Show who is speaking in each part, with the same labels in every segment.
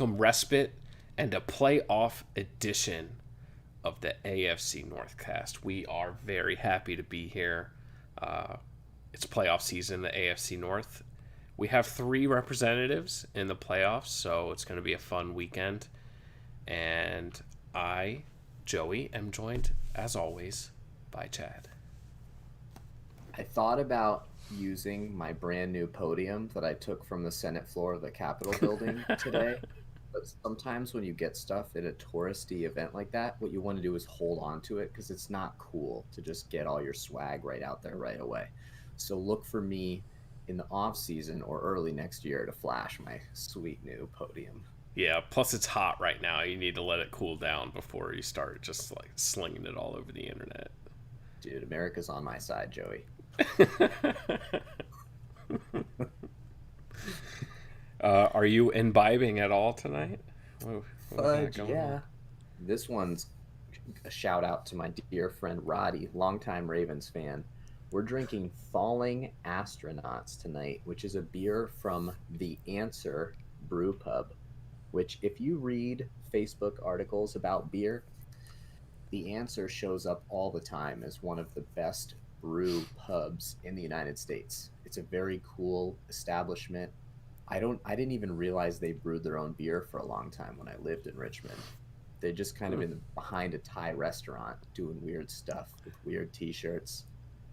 Speaker 1: respite and a playoff edition of the AFC Northcast. We are very happy to be here. It's playoff season, the AFC North. We have 3 representatives in the playoffs, so it's going to be a fun weekend. And I, Joey, am joined, as always, by Chad.
Speaker 2: I thought about using my brand new podium that I took from the Senate floor of the Capitol building today. But sometimes when you get stuff at a touristy event like that, what you want to do is hold on to it because it's not cool to just get all your swag right out there right away. So look for me in the off season or early next year to flash my sweet new podium.
Speaker 1: Yeah, plus it's hot right now. You need to let it cool down before you start just like slinging it all over the internet.
Speaker 2: Dude, America's on my side, Joey.
Speaker 1: Are you imbibing at all tonight? What we got
Speaker 2: Fudge,
Speaker 1: going
Speaker 2: yeah.
Speaker 1: on?
Speaker 2: This one's a shout out to my dear friend Roddy, longtime Ravens fan. We're drinking Falling Astronauts tonight, which is a beer from The Answer Brew Pub, which, if you read Facebook articles about beer, The Answer shows up all the time as one of the best brew pubs in the United States. It's a very cool establishment. I didn't even realize they brewed their own beer for a long time when I lived in Richmond. They just kind of in behind a Thai restaurant doing weird stuff with weird t-shirts,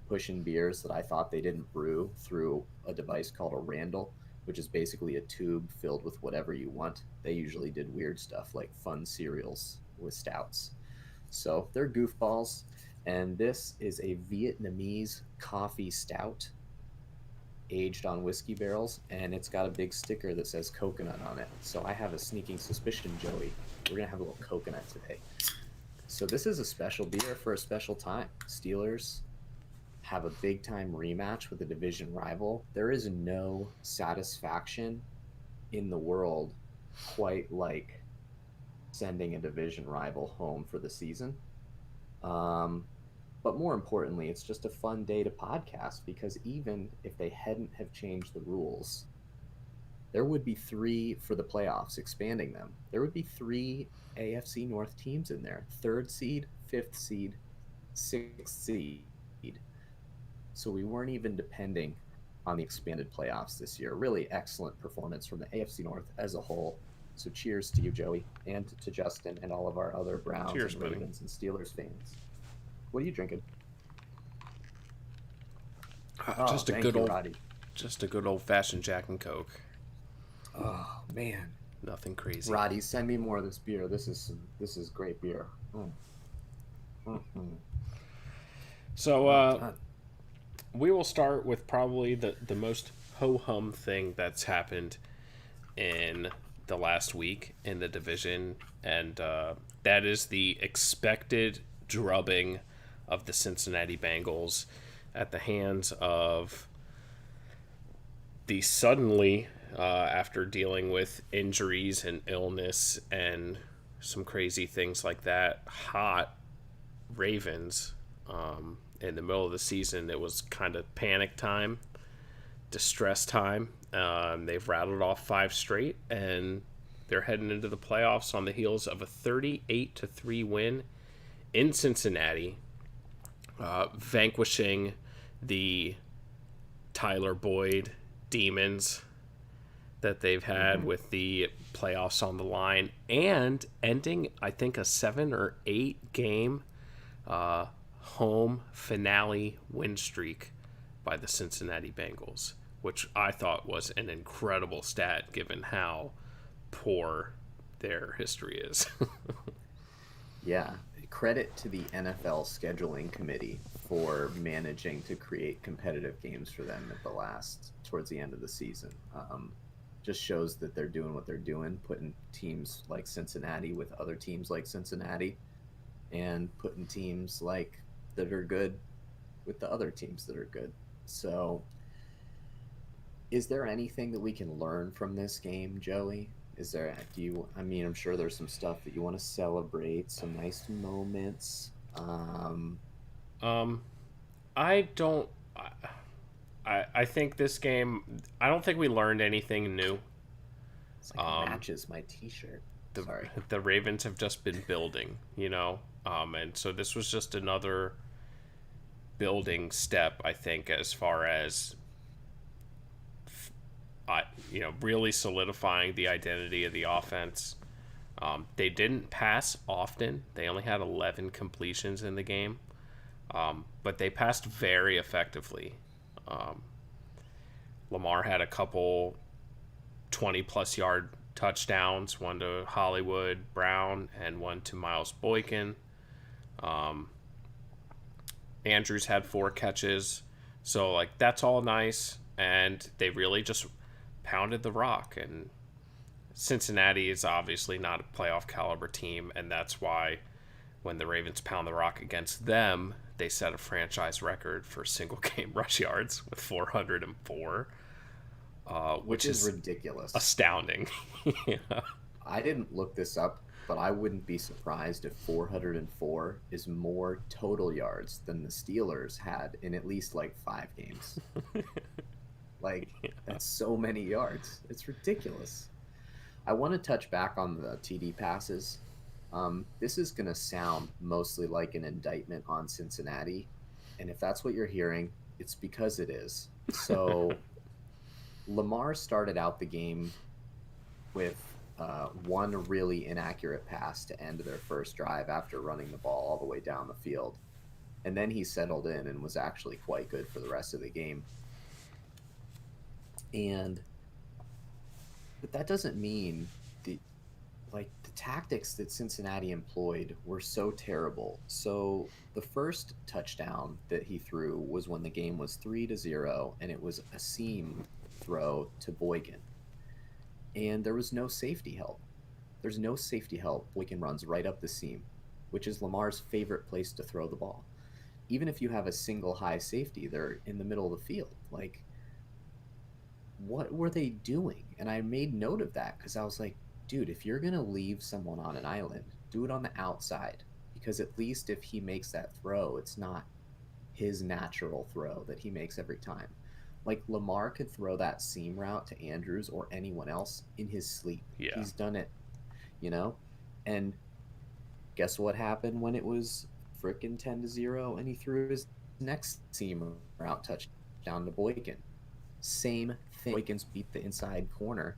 Speaker 2: pushing beers that I thought they didn't brew through a device called a Randall, which is basically a tube filled with whatever you want. They usually did weird stuff like fun cereals with stouts. So they're goofballs. And this is a Vietnamese coffee stout aged on whiskey barrels, and it's got a big sticker that says coconut on it. So I have a sneaking suspicion, Joey, we're gonna have a little coconut today. So this is a special beer for a special time. Steelers have a big time rematch with a division rival. There is no satisfaction in the world quite like sending a division rival home for the season. Um, but more importantly, it's just a fun day to podcast because even if they hadn't have changed the rules, there would be 3 for the playoffs, expanding them. There would be 3 AFC North teams in there: third seed, fifth seed, sixth seed. So we weren't even depending on the expanded playoffs this year. Really excellent performance from the AFC North as a whole. So cheers to you, Joey, and to Justin and all of our other Browns
Speaker 1: Cheers,
Speaker 2: and
Speaker 1: buddy.
Speaker 2: Ravens and Steelers fans. What are you drinking? Oh,
Speaker 1: Just a
Speaker 2: thank
Speaker 1: good
Speaker 2: you,
Speaker 1: old,
Speaker 2: Roddy.
Speaker 1: fashioned Jack and Coke.
Speaker 2: Oh man,
Speaker 1: Nothing crazy.
Speaker 2: Roddy, send me more of this beer. This is great beer. Mm. Mm-mm.
Speaker 1: So
Speaker 2: Well done.
Speaker 1: we will start with probably the most ho hum thing that's happened in the last week in the division, and that is the expected drubbing of the Cincinnati Bengals at the hands of the suddenly, after dealing with injuries and illness and some crazy things like that, hot Ravens. In the middle of the season, it was kind of panic time, distress time. They've rattled off 5 straight, and they're heading into the playoffs on the heels of a 38-3 win in Cincinnati, vanquishing the Tyler Boyd demons that they've had with the playoffs on the line, and ending, I think, a 7 or 8 game home finale win streak by the Cincinnati Bengals, which I thought was an incredible stat given how poor their history is.
Speaker 2: Yeah, credit to the NFL scheduling committee for managing to create competitive games for them at the last, towards the end of the season. Just shows that they're doing what they're doing, putting teams like Cincinnati with other teams like Cincinnati, and putting teams like that are good with the other teams that are good. So, is there anything that we can learn from this game, Joey? Is there, do you, I mean, I'm sure there's some stuff that you want to celebrate, some nice moments.
Speaker 1: um, I don't. I think this game. I don't think we learned anything new
Speaker 2: It's like matches my T-shirt. Sorry.
Speaker 1: The Ravens have just been building, and so this was just another building step, I think, as far as really solidifying the identity of the offense. They didn't pass often. They only had 11 completions in the game, but they passed very effectively. Lamar had a couple 20-plus yard touchdowns, one to Hollywood Brown and one to Miles Boykin. Andrews had 4 catches. So, that's all nice. And they really just pounded the rock. And Cincinnati is obviously not a playoff caliber team. And that's why when the Ravens pound the rock against them, they set a franchise record for single game rush yards with 404. Which is
Speaker 2: ridiculous.
Speaker 1: Astounding. Yeah.
Speaker 2: I didn't look this up, but I wouldn't be surprised if 404 is more total yards than the Steelers had in at least 5 games. That's so many yards. It's ridiculous. I want to touch back on the TD passes. This is going to sound mostly like an indictment on Cincinnati. And if that's what you're hearing, it's because it is. So Lamar started out the game with one really inaccurate pass to end their first drive after running the ball all the way down the field. And then he settled in and was actually quite good for the rest of the game. But that doesn't mean the tactics that Cincinnati employed were so terrible. So the first touchdown that he threw was when the game was 3-0, and it was a seam throw to Boykin. And there was no safety help. There's no safety help. Boykin runs right up the seam, which is Lamar's favorite place to throw the ball. Even if you have a single high safety, they're in the middle of the field. What were they doing? And I made note of that because I was like, dude, if you're going to leave someone on an island, do it on the outside. Because at least if he makes that throw, it's not his natural throw that he makes every time. Lamar could throw that seam route to Andrews or anyone else in his sleep.
Speaker 1: Yeah.
Speaker 2: He's done it, And guess what happened when it was frickin' 10-0 and he threw his next seam route touchdown to Boykin? Same thing. Boykins beat the inside corner,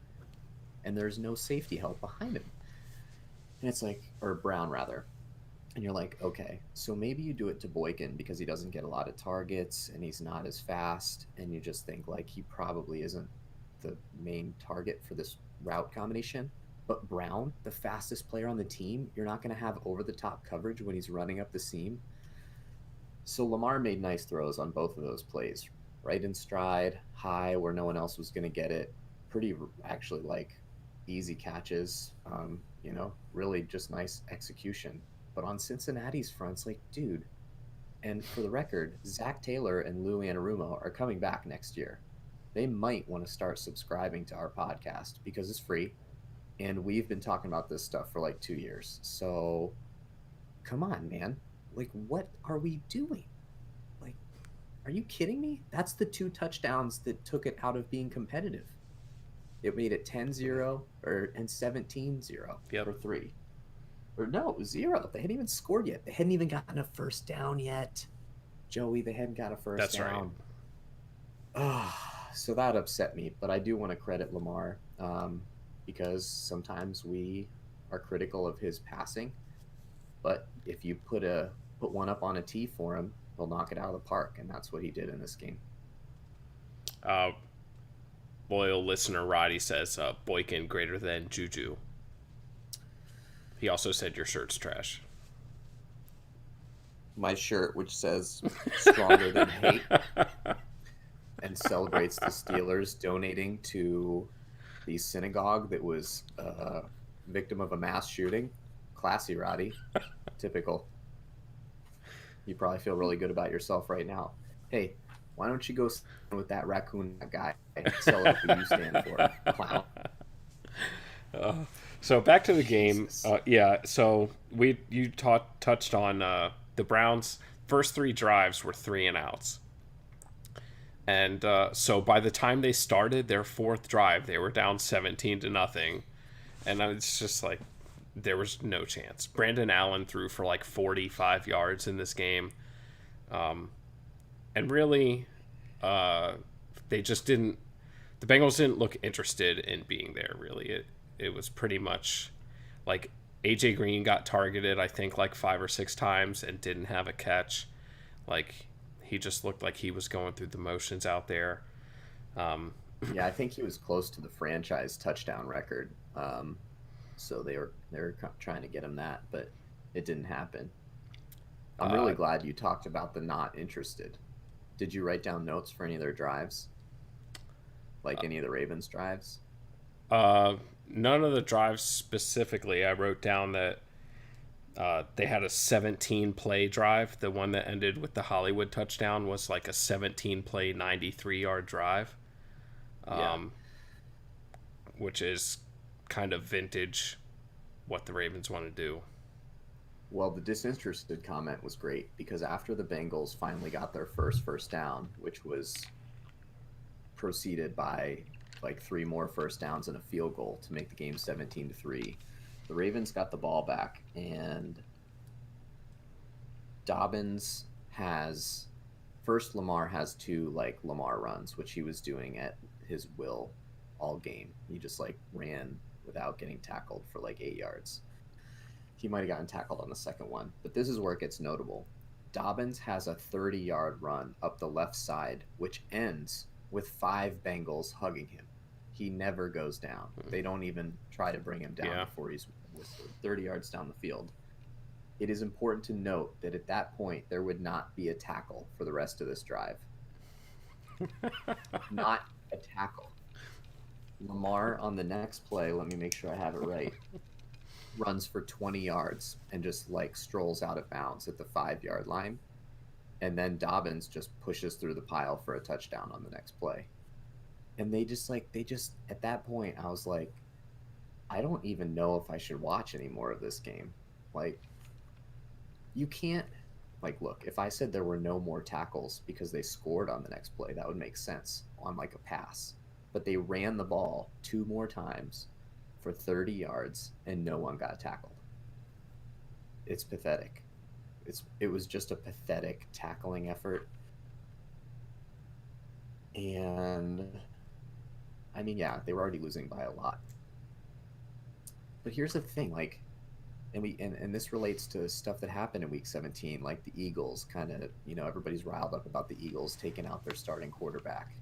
Speaker 2: and there's no safety help behind him. And it's or Brown rather. And you're like, okay, so maybe you do it to Boykin because he doesn't get a lot of targets and he's not as fast, and you just think he probably isn't the main target for this route combination. But Brown, the fastest player on the team, you're not going to have over-the-top coverage when he's running up the seam. So Lamar made nice throws on both of those plays. Right in stride, high where no one else was going to get it. Pretty, actually, easy catches. Really just nice execution. But on Cincinnati's fronts, dude, and for the record, Zach Taylor and Lou Anarumo are coming back next year. They might want to start subscribing to our podcast because it's free, and we've been talking about this stuff for 2 years. So, come on, man. What are we doing? Are you kidding me? That's the 2 touchdowns that took it out of being competitive. It made it 10-0 and 17-0 for 3. Or no, 0. They hadn't even scored yet. They hadn't even gotten a first down yet. Joey, they hadn't got a first down. That's right. So that upset me. But I do want to credit Lamar because sometimes we are critical of his passing. But if you put one up on a tee for him, he'll knock it out of the park, and that's what he did in this game.
Speaker 1: Loyal listener Roddy says Boykin greater than Juju. He also said your shirt's trash.
Speaker 2: My shirt, which says stronger than hate, and celebrates the Steelers donating to the synagogue that was a victim of a mass shooting. Classy, Roddy. Typical. You probably feel really good about yourself right now. Hey, why don't you go with that raccoon guy and sell it what you stand for, clown?
Speaker 1: So back to the game. So you touched on the Browns' first 3 drives were 3 and outs. And so by the time they started their fourth drive, they were down 17-0. And it's just like, there was no chance. Brandon Allen threw for like 45 yards in this game. And really, they just didn't, the Bengals didn't look interested in being there, really. It was pretty much like AJ Green got targeted, I think, like 5 or 6 times and didn't have a catch. Like, he just looked like he was going through the motions out there.
Speaker 2: Yeah, I think he was close to the franchise touchdown record. So they were trying to get him that, but it didn't happen. I'm really glad you talked about the not interested. Did you write down notes for any of their drives? Like any of the Ravens drives?
Speaker 1: None of the drives specifically. I wrote down that they had a 17-play drive. The one that ended with the Hollywood touchdown was like a 17-play, 93-yard drive, which is kind of vintage what the Ravens want to do.
Speaker 2: Well, the disinterested comment was great because after the Bengals finally got their first down, which was preceded by like 3 more first downs and a field goal to make the game 17-3, the Ravens got the ball back, and Dobbins has Lamar has 2 like Lamar runs, which he was doing at his will all game. He just like ran without getting tackled for like 8 yards. He might have gotten tackled on the second one, but this is where it gets notable. Dobbins has a 30-yard run up the left side, which ends with 5 Bengals hugging him. He never goes down. They don't even try to bring him down before he's 30 yards down the field. It is important to note that at that point, there would not be a tackle for the rest of this drive. Not a tackle. Lamar on the next play, let me make sure I have it right, runs for 20 yards and just like strolls out of bounds at the 5-yard line. And then Dobbins just pushes through the pile for a touchdown on the next play. And they just at that point, I was like, I don't even know if I should watch any more of this game. Like, you can't, like, look, if I said there were no more tackles because they scored on the next play, that would make sense on like a pass. But they ran the ball 2 more times for 30 yards and no one got tackled. It's pathetic. It was just a pathetic tackling effort. And I mean, yeah, they were already losing by a lot. But here's the thing, like, and this relates to stuff that happened in week 17, like the Eagles kind of, everybody's riled up about the Eagles taking out their starting quarterback.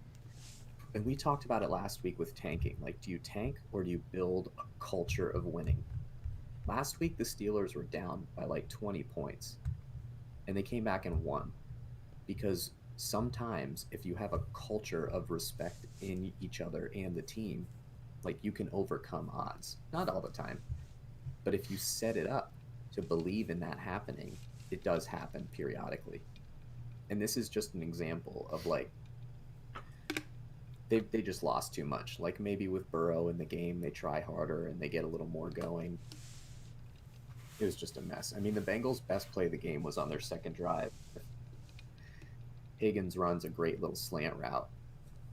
Speaker 2: And we talked about it last week with tanking. Like, do you tank or do you build a culture of winning? Last week, the Steelers were down by like 20 points, and they came back and won. Because sometimes if you have a culture of respect in each other and the team, like, you can overcome odds. Not all the time, but if you set it up to believe in that happening, it does happen periodically. And this is just an example of, like, they just lost too much. Like, maybe with Burrow in the game, they try harder and they get a little more going. It was just a mess. I mean, the Bengals' best play of the game was on their second drive. Higgins runs a great little slant route.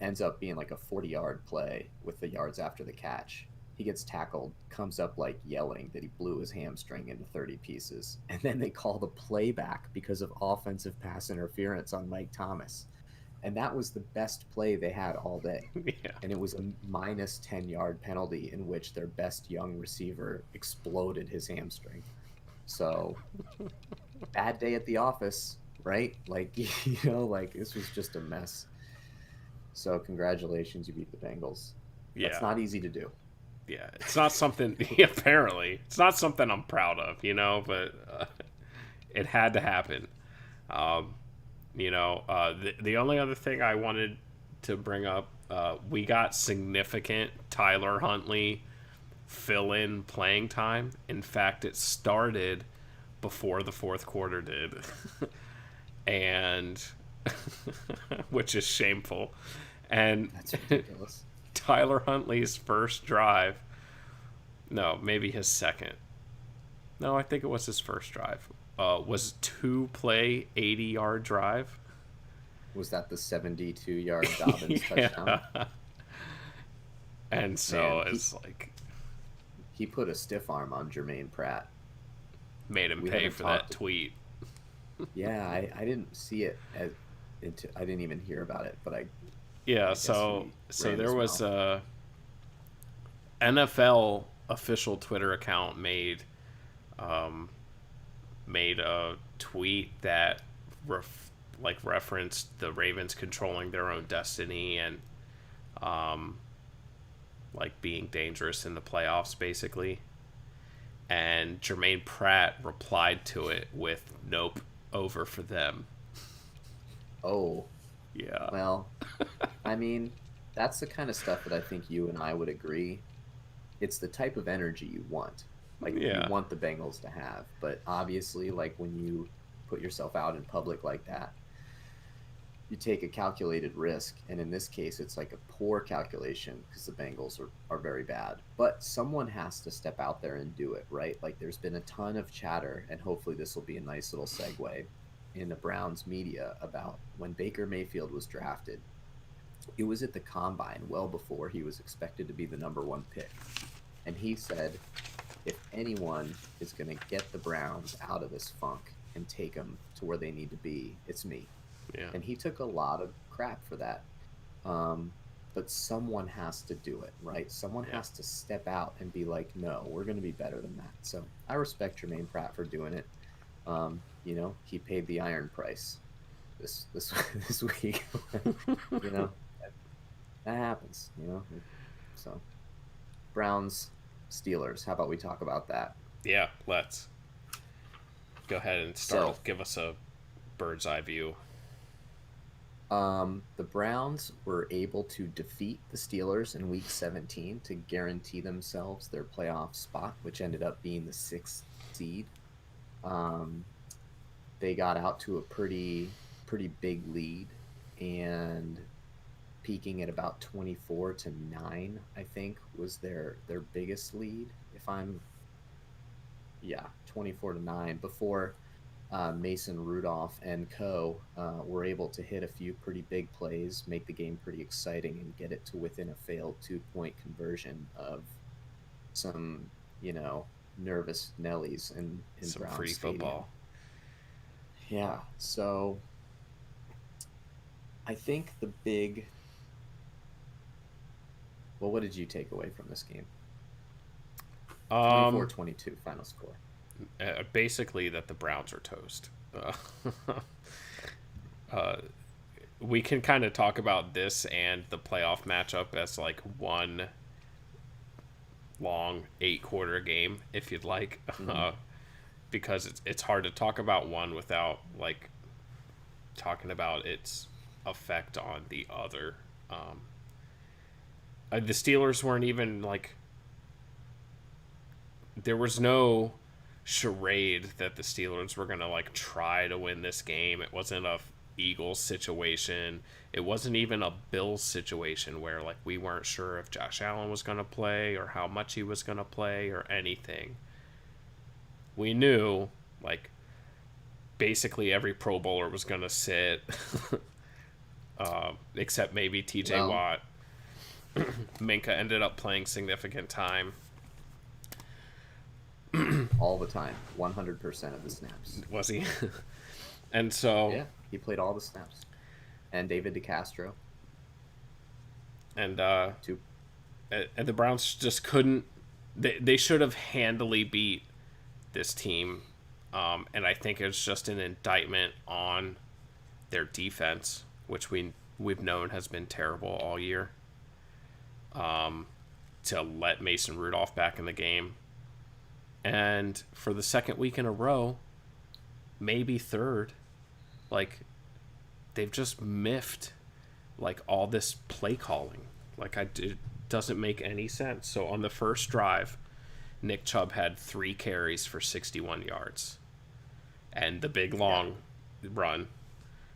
Speaker 2: Ends up being like a 40-yard play with the yards after the catch. He gets tackled, comes up like yelling that he blew his hamstring into 30 pieces. And then they call the playback because of offensive pass interference on Mike Thomas. And that was the best play they had all day.
Speaker 1: Yeah.
Speaker 2: And it was a minus 10-yard penalty in which their best young receiver exploded his hamstring. So, bad day at the office, right? Like, like, this was just a mess. So, congratulations, you beat the Bengals.
Speaker 1: Yeah.
Speaker 2: It's not easy to do.
Speaker 1: Yeah, it's not something, apparently, it's not something I'm proud of, but it had to happen. The only other thing I wanted to bring up, we got significant Tyler Huntley fill-in playing time. In fact, it started before the fourth quarter did, and which is shameful. And
Speaker 2: That's ridiculous.
Speaker 1: Tyler Huntley's first drive, no, maybe his second. No, I think it was his first drive. Was 2-play 80-yard drive.
Speaker 2: Was that the 72-yard Dobbins touchdown?
Speaker 1: Yeah. And so
Speaker 2: Man,
Speaker 1: it's like
Speaker 2: he put a stiff arm on Jermaine Pratt.
Speaker 1: made him
Speaker 2: We
Speaker 1: pay
Speaker 2: haven't
Speaker 1: for that
Speaker 2: talked.
Speaker 1: tweet.
Speaker 2: Yeah, I didn't see it I didn't even hear about it, but
Speaker 1: Yeah,
Speaker 2: I guess
Speaker 1: so
Speaker 2: we
Speaker 1: so
Speaker 2: ran
Speaker 1: there
Speaker 2: his
Speaker 1: was
Speaker 2: mouth.
Speaker 1: a NFL official Twitter account um, made a tweet that referenced the Ravens controlling their own destiny and um, like being dangerous in the playoffs, basically. And Jermaine Pratt replied to it with "Nope, over for them."
Speaker 2: Oh,
Speaker 1: Yeah,
Speaker 2: well, I mean, that's the kind of stuff that I think you and I would agree. It's the type of energy you want. Like you
Speaker 1: yeah,
Speaker 2: want the Bengals to have, but obviously like when you put yourself out in public like that, you take a calculated risk, and in this case it's like a poor calculation because the Bengals are very bad, but someone has to step out there and do it, right? Like there's been a ton of chatter, and hopefully this will be a nice little segue in the Browns media about when Baker Mayfield was drafted. It was at the combine well before he was expected to be the number one pick, and he said, if anyone is going to get the Browns out of this funk and take them to where they need to be, it's me.
Speaker 1: yeah,
Speaker 2: And he took a lot of crap for that. Um, but someone has to do it, right? Someone
Speaker 1: yeah.
Speaker 2: has to step out and be like, no, we're going to be better than that. So I respect Jermaine Pratt for doing it. He paid the iron price this this week. you know, that happens. So Browns, Steelers. How about we talk about that?
Speaker 1: Yeah, let's go ahead and
Speaker 2: So
Speaker 1: start. Give us a bird's eye view.
Speaker 2: The Browns were able to defeat the Steelers in Week 17 to guarantee themselves their playoff spot, which ended up being the sixth seed. Um, they got out to a pretty big lead, and peaking at about 24-9, I think, was their biggest lead. If I'm Yeah, 24-9 before Mason Rudolph and were able to hit a few pretty big plays, make the game pretty exciting, and get it to within a failed 2-point conversion of some, nervous Nellies in
Speaker 1: Some
Speaker 2: Brown
Speaker 1: free
Speaker 2: Stadium.
Speaker 1: football.
Speaker 2: Yeah, so I think well, what did you take away from this game?
Speaker 1: Um,
Speaker 2: 24-22 final score.
Speaker 1: Basically that the Browns are toast. Uh, we can kind of talk about this and the playoff matchup as like one long 8-quarter game, if you'd like,
Speaker 2: Mm-hmm.
Speaker 1: because it's hard to talk about one without like talking about its effect on the other. The Steelers weren't even like there was no charade that the Steelers were gonna like try to win this game. It wasn't a Eagles situation. It wasn't even a Bills situation where like we weren't sure if Josh Allen was gonna play or how much he was gonna play or anything. We knew like basically every Pro Bowler was gonna sit, except maybe T.J.
Speaker 2: Well,
Speaker 1: Watt. Minka ended up playing significant time.
Speaker 2: all the time, 100% of the snaps.
Speaker 1: Was he? And so
Speaker 2: Yeah, he played all the snaps. And David DeCastro,
Speaker 1: and
Speaker 2: too.
Speaker 1: and the Browns just couldn't. They should have handily beat this team, and I think it's just an indictment on their defense, which we've known has been terrible all year. To let Mason Rudolph back in the game, and for the second week in a row, maybe third, like they've just miffed like all this play calling. It doesn't make any sense. So on the first drive, Nick Chubb had 3 carries for 61 yards, and the big
Speaker 2: Yeah,
Speaker 1: long run,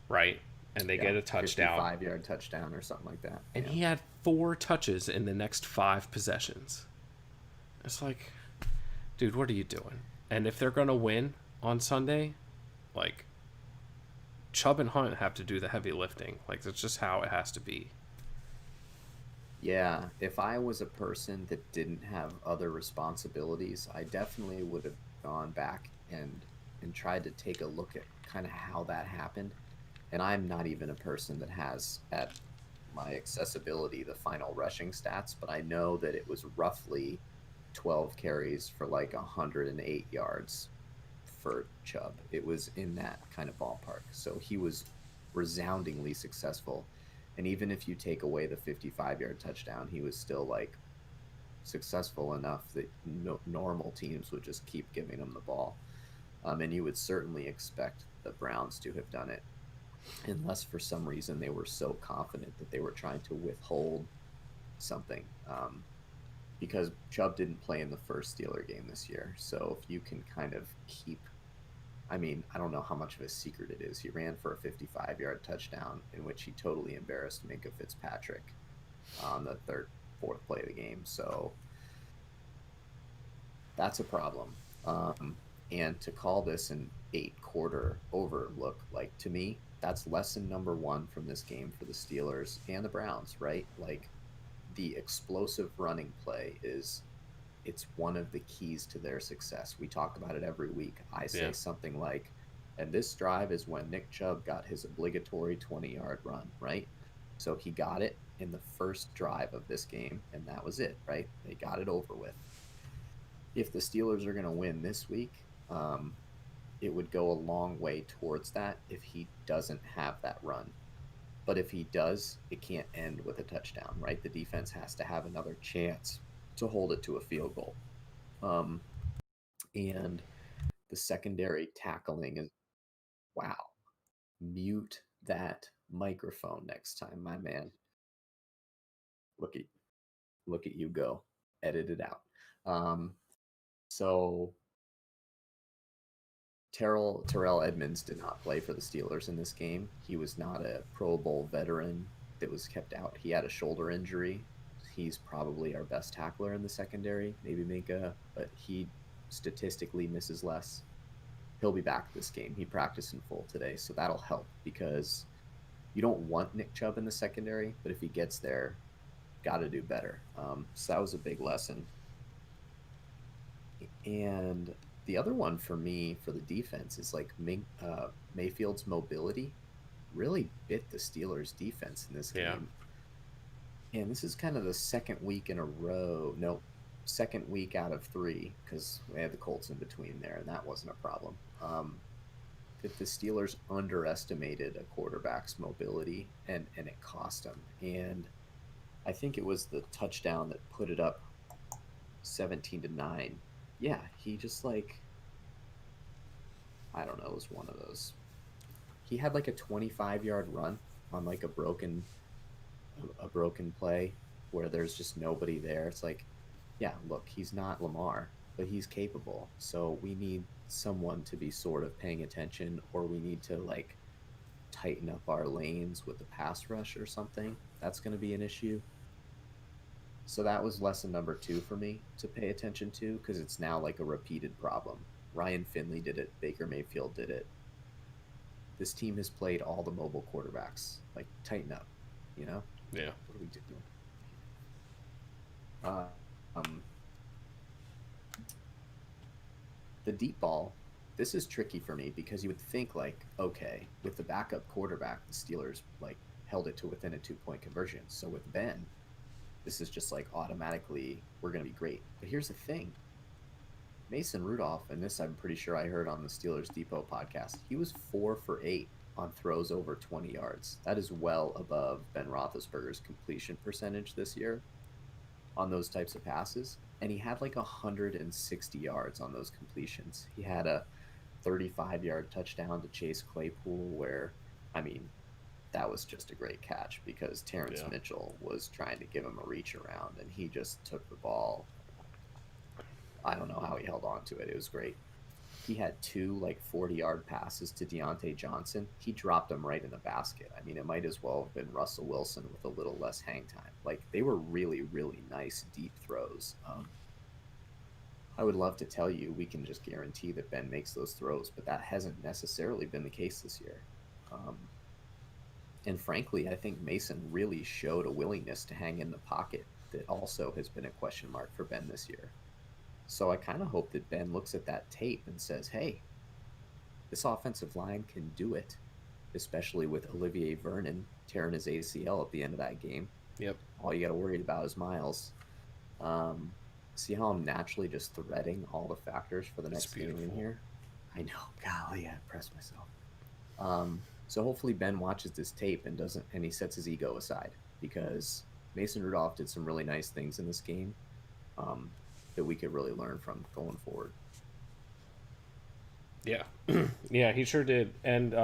Speaker 1: right? And they
Speaker 2: yeah,
Speaker 1: get a touchdown,
Speaker 2: 55-yard touchdown or something like that.
Speaker 1: and
Speaker 2: Yeah.
Speaker 1: he had 4 touches in the next 5 possessions. It's like, dude, what are you doing? And if they're gonna win on Sunday, like, Chubb and Hunt have to do the heavy lifting. Like, that's just how it has to be.
Speaker 2: Yeah, if I was a person that didn't have other responsibilities, I definitely would have gone back and tried to take a look at kind of how that happened. And I'm not even a person that has at my accessibility the final rushing stats, but I know that it was roughly 12 carries for like 108 yards for Chubb. It was in that kind of ballpark. So he was resoundingly successful. And even if you take away the 55-yard touchdown, he was still like successful enough that normal teams would just keep giving him the ball. And you would certainly expect the Browns to have done it, unless for some reason they were so confident that they were trying to withhold something. Because Chubb didn't play in the first Steeler game this year. So if you can kind of keep, I mean, I don't know how much of a secret it is. He ran for a 55-yard touchdown in which he totally embarrassed Minka Fitzpatrick on the fourth play of the game. So that's a problem. And to call this an 8-quarter overlook, like, to me, that's lesson number one from this game for the Steelers and the Browns, right? Like, the explosive running play it's one of the keys to their success. We talk about it every week. I say
Speaker 1: Yeah.
Speaker 2: something like, and this drive is when Nick Chubb got his obligatory 20-yard run, right? So he got it in the first drive of this game, and that was it, right? They got it over with. If the Steelers are going to win this week, it would go a long way towards that if he doesn't have that run. But if he does, it can't end with a touchdown, right? The defense has to have another chance to hold it to a field goal. Um, and the secondary tackling is, wow. Mute that microphone next time, my man. Look at look at you go. Edit it out. Um, so Terrell Edmonds did not play for the Steelers in this game. He was not a Pro Bowl veteran that was kept out. He had a shoulder injury. He's probably our best tackler in the secondary, maybe Minka, but he statistically misses less. He'll be back this game. He practiced in full today, so that'll help because you don't want Nick Chubb in the secondary, but if he gets there, got to do better. So that was a big lesson. And the other one for me for the defense is like Mayfield's mobility really bit the Steelers' defense in this
Speaker 1: Yeah.
Speaker 2: game. And this is kind of the second week in a row. No, second week out of 3, because we had the Colts in between there, and that wasn't a problem. That the Steelers underestimated a quarterback's mobility, and it cost them. And I think it was the touchdown that put it up 17-9. Yeah, he just like, I don't know, it was one of those. He had like a 25-yard run on like a broken play where there's just nobody there. It's like, yeah, look, he's not Lamar, but he's capable. So we need someone to be sort of paying attention, or we need to like tighten up our lanes with the pass rush or something. That's going to be an issue. So that was lesson number 2 for me to pay attention to, because it's now like a repeated problem. Ryan Finley did it. Baker Mayfield did it. This team has played all the mobile quarterbacks. Like, tighten up, you know?
Speaker 1: Yeah.
Speaker 2: What are we doing? Uh, um, the deep ball, this is tricky for me because you would think like, okay, with the backup quarterback, the Steelers like held it to within a 2-point conversion. So with Ben, this is just like automatically we're going to be great. But here's the thing. Mason Rudolph, and this I'm pretty sure I heard on the Steelers Depot podcast, he was 4 for 8 on throws over 20 yards. That is well above Ben Roethlisberger's completion percentage this year on those types of passes. And he had like 160 yards on those completions. He had a 35-yard touchdown to Chase Claypool where, I mean, that was just a great catch because Terrence
Speaker 1: Yeah.
Speaker 2: Mitchell was trying to give him a reach around, and he just took the ball. I don't know how he held on to it. It was great. He had 2 like 40-yard passes to Deontay Johnson. He dropped them right in the basket. I mean, it might as well have been Russell Wilson with a little less hang time. Like, they were really, really nice deep throws. I would love to tell you we can just guarantee that Ben makes those throws, but that hasn't necessarily been the case this year. Um, and frankly, I think Mason really showed a willingness to hang in the pocket that also has been a question mark for Ben this year. So I kind of hope that Ben looks at that tape and says, hey, this offensive line can do it, especially with Olivier Vernon tearing his ACL at the end of that game.
Speaker 1: Yep.
Speaker 2: All you got to worry about is Miles. Um, See how I'm naturally just threading all the factors for the
Speaker 1: It's
Speaker 2: next game in
Speaker 1: beautiful.
Speaker 2: here? I know. Golly, I impressed myself. So hopefully Ben watches this tape and doesn't, and he sets his ego aside because Mason Rudolph did some really nice things in this game um, that we could really learn from going forward.
Speaker 1: Yeah. Yeah, he sure did. And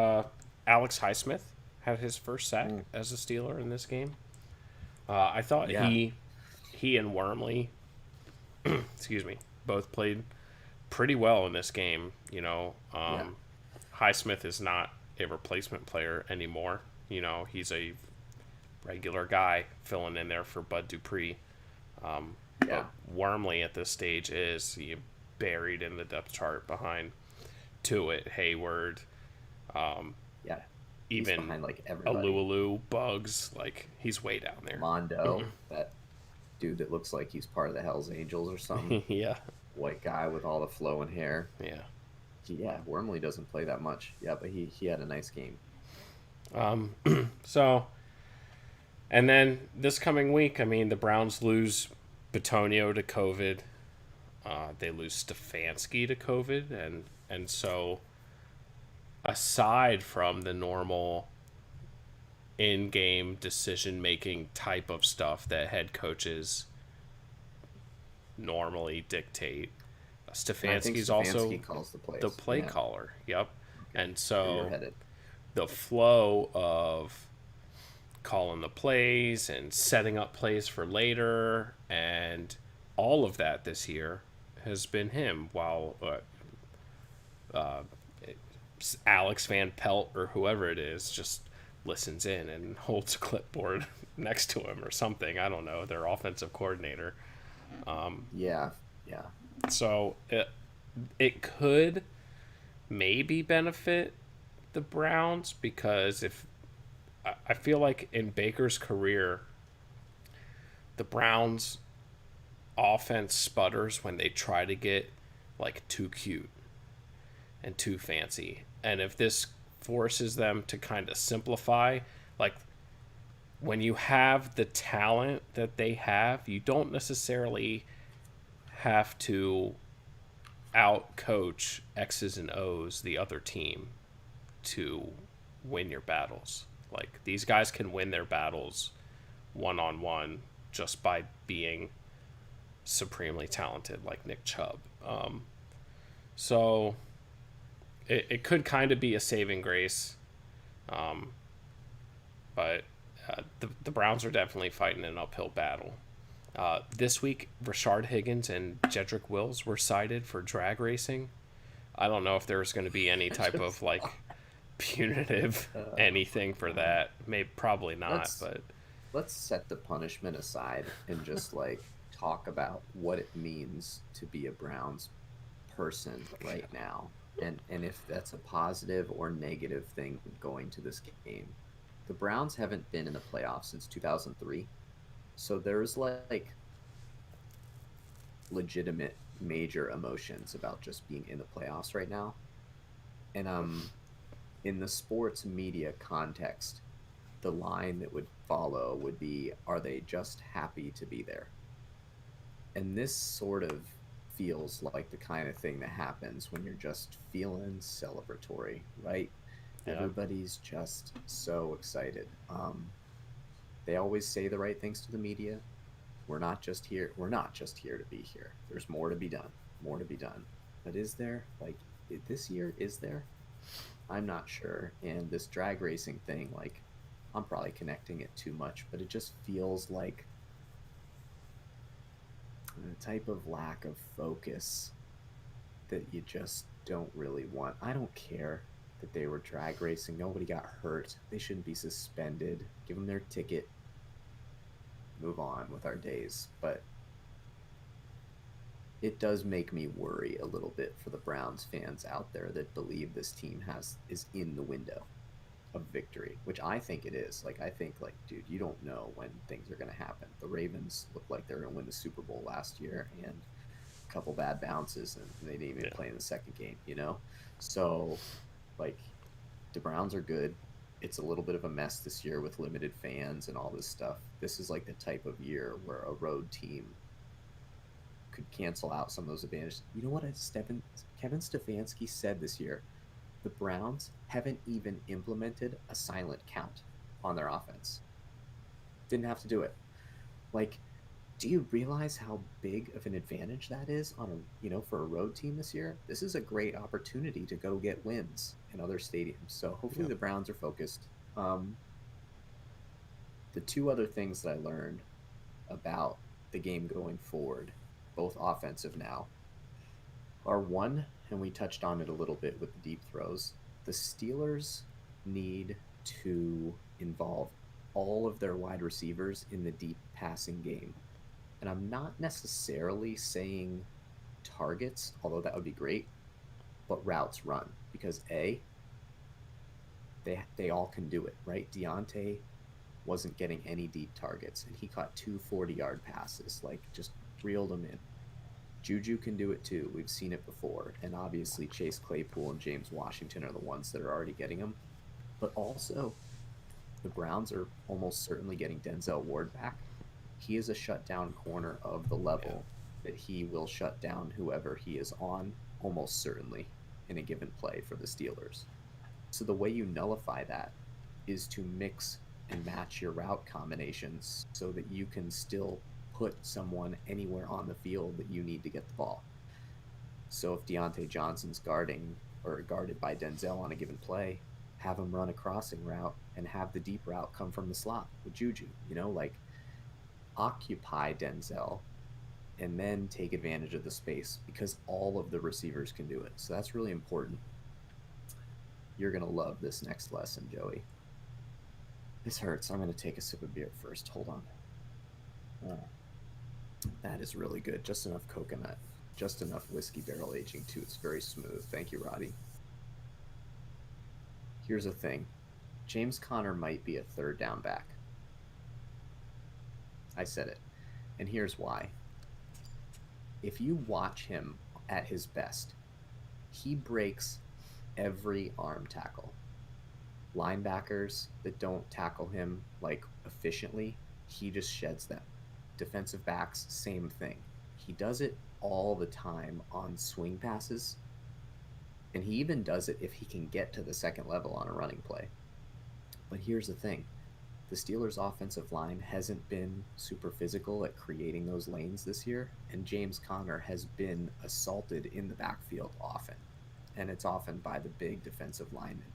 Speaker 1: Alex Highsmith had his first sack
Speaker 2: Mm.
Speaker 1: as a Steeler in this game. I thought
Speaker 2: Yeah,
Speaker 1: he and Wormley, excuse me, both played pretty well in this game.
Speaker 2: yeah,
Speaker 1: Highsmith is not a replacement player anymore. He's a regular guy filling in there for Bud Dupree.
Speaker 2: yeah.
Speaker 1: But Wormley at this stage is buried in the depth chart behind Tuitt, Hayward,
Speaker 2: Yeah, he's
Speaker 1: even
Speaker 2: behind like everybody.
Speaker 1: Alualu, Bugs. Like, he's way down there.
Speaker 2: Mondo, that dude that looks like he's part of the Hell's Angels or something.
Speaker 1: Yeah,
Speaker 2: White guy with all the flowing hair.
Speaker 1: yeah.
Speaker 2: Yeah, Wormley doesn't play that much. Yeah, but he had a nice game.
Speaker 1: So, and then this coming week, I mean, the Browns lose Batonio to COVID. They lose Stefanski to COVID, and so aside from the normal in-game decision-making type of stuff that head coaches normally dictate,
Speaker 2: And I think
Speaker 1: Stefanski's also
Speaker 2: Stefanski calls the
Speaker 1: the
Speaker 2: plays.
Speaker 1: play
Speaker 2: Yeah,
Speaker 1: caller. Yep,
Speaker 2: okay.
Speaker 1: and
Speaker 2: Where you're
Speaker 1: so
Speaker 2: headed.
Speaker 1: the flow of calling the plays and setting up plays for later and all of that this year has been him, while Alex Van Pelt or whoever it is just listens in and holds a clipboard next to him or something. I don't know, their offensive coordinator.
Speaker 2: Yeah, yeah.
Speaker 1: So it could maybe benefit the Browns, because if I feel like in Baker's career, the Browns offense sputters when they try to get like too cute and too fancy. And if this forces them to kind of simplify, like, when you have the talent that they have, you don't necessarily have to out coach X's and O's, the other team, to win your battles. Like, these guys can win their battles one on one just by being supremely talented, like Nick Chubb. So it could kind of be a saving grace, but the Browns are definitely fighting an uphill battle. This week, Rashard Higgins and Jedrick Wills were cited for drag racing. I don't know if there's going to be any type of
Speaker 2: Just
Speaker 1: like punitive anything for that. Maybe, probably not,
Speaker 2: let's
Speaker 1: but
Speaker 2: let's set the punishment aside and just like talk about what it means to be a Browns person right now, and if that's a positive or negative thing going to this game. The Browns haven't been in the playoffs since 2003, so there's like legitimate major emotions about just being in the playoffs right now. And in the sports media context, the line that would follow would be, are they just happy to be there? And this sort of feels like the kind of thing that happens when you're just feeling celebratory, right?
Speaker 1: yeah,
Speaker 2: Everybody's just so excited. They always say the right things to the media. We're not just here. We're not just here to be here. There's more to be done. More to be done. But is there, like, this year? Is there? I'm not sure. And this drag racing thing, like, I'm probably connecting it too much, but it just feels like a type of lack of focus that you just don't really want. I don't care that they were drag racing. Nobody got hurt. They shouldn't be suspended. Give them their ticket. Move on with our days. But it does make me worry a little bit for the Browns fans out there that believe this team is in the window. of victory, which I think it is. Like, I think, like, dude, you don't know when things are going to happen. The Ravens looked like they're going to win the Super Bowl last year, and a couple bad bounces, and they didn't even play in the second game, you know? So, like, the Browns are good. It's a little bit of a mess this year with limited fans and all this stuff. This is like the type of year where a road team could cancel out some of those advantages. You know what Kevin Stefanski said this year? The Browns haven't even implemented a silent count on their offense. Didn't have to do it. Like, do you realize how big of an advantage that is on for a road team this year? This is a great opportunity to go get wins in other stadiums. So hopefully the Browns are focused. The two other things that I learned about the game going forward, both offensive now, are one, and we touched on it a little bit with the deep throws. The Steelers need to involve all of their wide receivers in the deep passing game. And I'm not necessarily saying targets, although that would be great, but routes run. Because they all can do it, right? Deontay wasn't getting any deep targets, and he caught 2 40-yard passes, like just reeled them in. Juju can do it too. We've seen it before. And obviously Chase Claypool and James Washington are the ones that are already getting them. But also, the Browns are almost certainly getting Denzel Ward back. He is a shutdown corner of the level that he will shut down whoever he is on, almost certainly, in a given play for the Steelers. So the way you nullify that is to mix and match your route combinations so that you can still put someone anywhere on the field that you need to get the ball. So if Deontay Johnson's guarded by Denzel on a given play, have him run a crossing route and have the deep route come from the slot with Juju. Like, occupy Denzel and then take advantage of the space, because all of the receivers can do it. So that's really important. You're going to love this next lesson, Joey. This hurts. I'm going to take a sip of beer first. Hold on. That is really good. Just enough coconut. Just enough whiskey barrel aging, too. It's very smooth. Thank you, Roddy. Here's the thing. James Conner might be a third down back. I said it. And here's why. If you watch him at his best, he breaks every arm tackle. Linebackers that don't tackle him like efficiently, he just sheds them. Defensive backs, same thing. He does it all the time on swing passes, and he even does it if he can get to the second level on a running play. But here's the thing. The Steelers' offensive line hasn't been super physical at creating those lanes this year, and James Conner has been assaulted in the backfield often, and it's often by the big defensive linemen.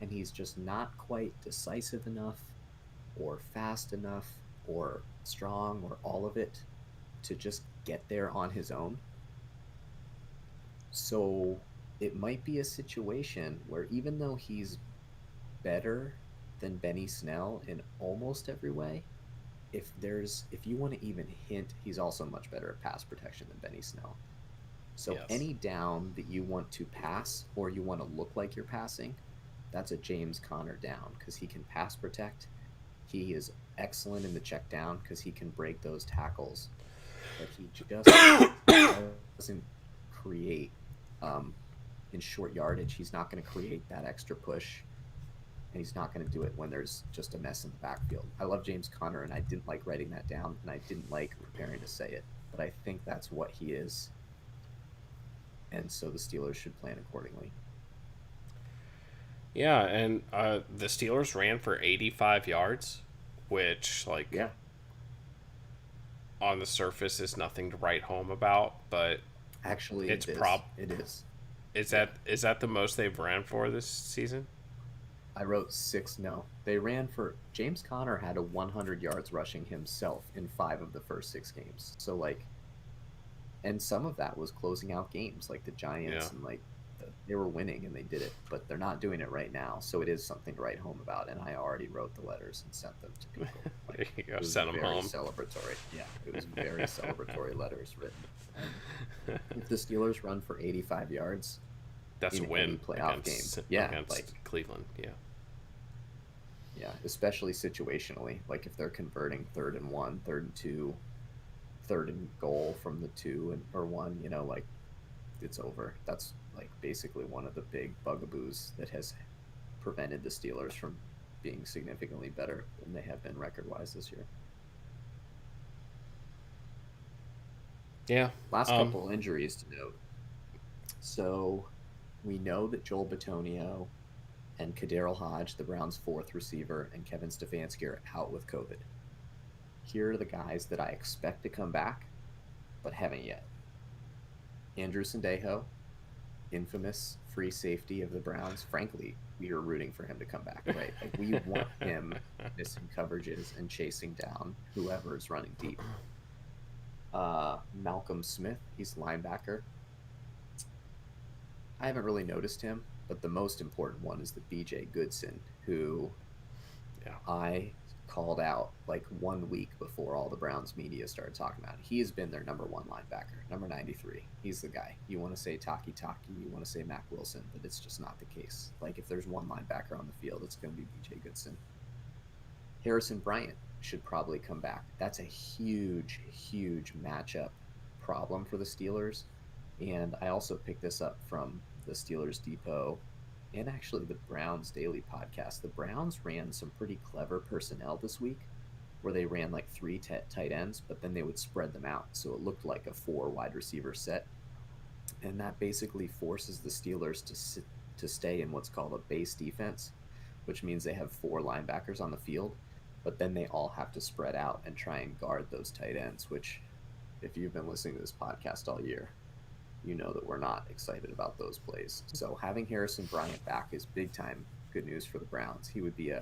Speaker 2: And he's just not quite decisive enough or fast enough or strong or all of it to just get there on his own. So it might be a situation where, even though he's better than Benny Snell in almost every way, if you want to even hint, he's also much better at pass protection than Benny Snell. So any down that you want to pass or you want to look like you're passing, that's a James Conner down, because he can pass protect. He is excellent in the check down because he can break those tackles. But he just doesn't create in short yardage. He's not going to create that extra push, and he's not going to do it when there's just a mess in the backfield. I love James Conner, and I didn't like writing that down, and I didn't like preparing to say it, but I think that's what he is. And so the Steelers should plan accordingly.
Speaker 1: Yeah, and the Steelers ran for 85 yards, which, on the surface is nothing to write home about, but
Speaker 2: actually
Speaker 1: it is. Is that the most they've ran for this season?
Speaker 2: I wrote 6. No, they ran for. James Conner had a 100 yards rushing himself in 5 of the first 6 games. So and some of that was closing out games like the Giants, and they were winning and they did it, but they're not doing it right now. So it is something to write home about. And I already wrote the letters and sent them to people.
Speaker 1: There you go. Send them home.
Speaker 2: Celebratory. Yeah, it was very celebratory letters written. If the Steelers run for 85 yards,
Speaker 1: that's a win
Speaker 2: playoff
Speaker 1: against
Speaker 2: game. Yeah,
Speaker 1: against Cleveland. Yeah.
Speaker 2: Yeah, especially situationally. Like if they're converting 3rd and 1, 3rd and 2, 3rd and goal from the 2 or 1, like it's over. That's like basically one of the big bugaboos that has prevented the Steelers from being significantly better than they have been record-wise this year.
Speaker 1: Yeah.
Speaker 2: Last couple injuries to note. So we know that Joel Bitonio and Kaderil Hodge, the Browns' fourth receiver, and Kevin Stefanski are out with COVID. Here are the guys that I expect to come back, but haven't yet. Andrew Sendejo, infamous free safety of the Browns. Frankly, we are rooting for him to come back, right? Like we want him missing coverages and chasing down whoever is running deep. Malcolm Smith, he's linebacker. I haven't really noticed him, but the most important one is the BJ Goodson, who I called out like 1 week before all the Browns media started talking about it. He has been their number 1 linebacker, number 93. He's the guy. You want to say Taki, you want to say Mac Wilson, but it's just not the case. Like if there's one linebacker on the field, it's going to be BJ Goodson. Harrison Bryant should probably come back. That's a huge, huge matchup problem for the Steelers. And I also picked this up from the Steelers Depot and actually the Browns Daily podcast. The Browns ran some pretty clever personnel this week where they ran like 3 tight ends, but then they would spread them out. So it looked like a 4 wide receiver set. And that basically forces the Steelers to stay in what's called a base defense, which means they have 4 linebackers on the field, but then they all have to spread out and try and guard those tight ends, which if you've been listening to this podcast all year, you know that we're not excited about those plays. So having Harrison Bryant back is big time good news for the Browns. He would be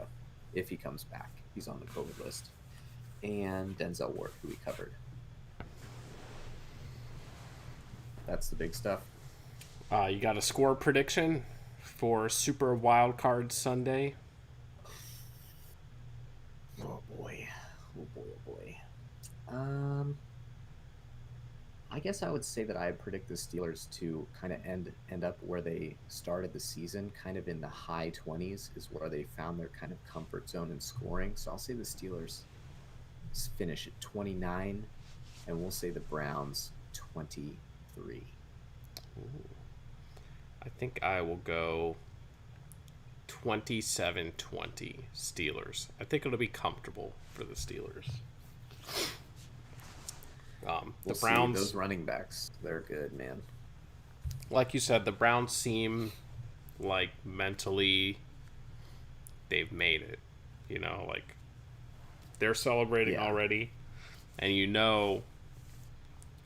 Speaker 2: if he comes back, he's on the COVID list. And Denzel Ward, who we covered. That's the big stuff.
Speaker 1: You got a score prediction for Super Wild Card Sunday?
Speaker 2: Oh boy. I guess I would say that I predict the Steelers to kind of end up where they started the season, kind of in the high 20s is where they found their kind of comfort zone in scoring. So I'll say the Steelers finish at 29, and we'll say the Browns 23.
Speaker 1: Ooh. I think I will go 27-20 Steelers. I think it'll be comfortable for the Steelers. The Browns,
Speaker 2: those running backs, they're good, man.
Speaker 1: Like you said, the Browns seem like mentally they've made it. Like they're celebrating already, and